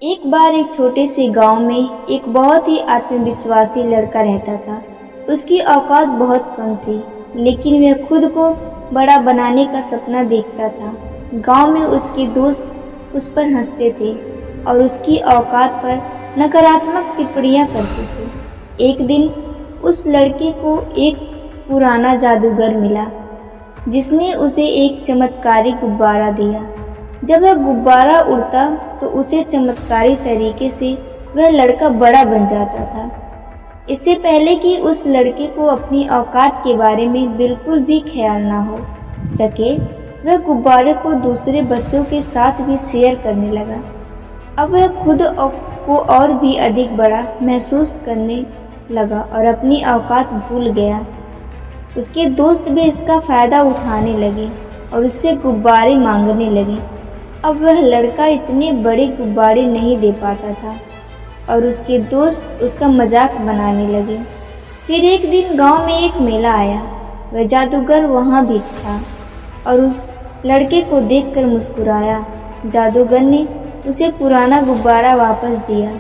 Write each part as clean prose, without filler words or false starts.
एक बार एक छोटे से गांव में एक बहुत ही आत्मविश्वासी लड़का रहता था। उसकी औकात बहुत कम थी, लेकिन वह खुद को बड़ा बनाने का सपना देखता था। गांव में उसके दोस्त उस पर हंसते थे और उसकी औकात पर नकारात्मक टिप्पणियां करते थे। एक दिन उस लड़के को एक पुराना जादूगर मिला, जिसने उसे एक चमत्कारी गुब्बारा दिया। जब वह गुब्बारा उड़ता तो उसे चमत्कारी तरीके से वह लड़का बड़ा बन जाता था। इससे पहले कि उस लड़के को अपनी औकात के बारे में बिल्कुल भी ख्याल ना हो सके, वह गुब्बारे को दूसरे बच्चों के साथ भी शेयर करने लगा। अब वह खुद को और भी अधिक बड़ा महसूस करने लगा और अपनी औकात भूल गया। उसके दोस्त भी इसका फ़ायदा उठाने लगे और उससे गुब्बारे मांगने लगे। अब वह लड़का इतने बड़े गुब्बारे नहीं दे पाता था और उसके दोस्त उसका मजाक बनाने लगे। फिर एक दिन गांव में एक मेला आया। वह जादूगर वहां भी था और उस लड़के को देखकर मुस्कुराया। जादूगर ने उसे पुराना गुब्बारा वापस दिया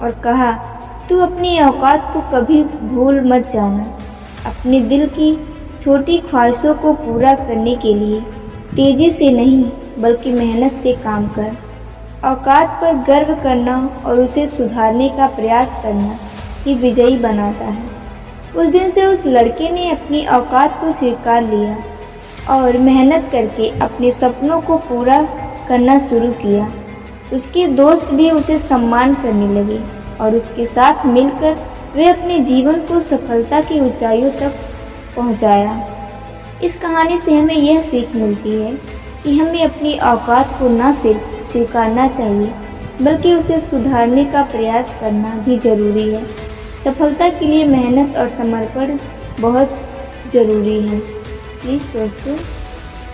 और कहा, तू अपनी औकात को कभी भूल मत जाना। अपने दिल की छोटी ख्वाहिशों को पूरा करने के लिए तेजी से नहीं बल्कि मेहनत से काम कर। औकात पर गर्व करना और उसे सुधारने का प्रयास करना ही विजयी बनाता है। उस दिन से उस लड़के ने अपनी औकात को स्वीकार लिया और मेहनत करके अपने सपनों को पूरा करना शुरू किया। उसके दोस्त भी उसे सम्मान करने लगे और उसके साथ मिलकर वे अपने जीवन को सफलता की ऊंचाइयों तक पहुंचाया। इस कहानी से हमें यह सीख मिलती है कि हमें अपनी औकात को न सिर्फ स्वीकारना चाहिए बल्कि उसे सुधारने का प्रयास करना भी जरूरी है। सफलता के लिए मेहनत और समर्पण बहुत ज़रूरी है। प्लीज़ दोस्तों,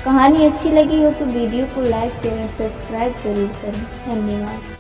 कहानी अच्छी लगी हो तो वीडियो को लाइक शेयर और सब्सक्राइब जरूर करें। धन्यवाद।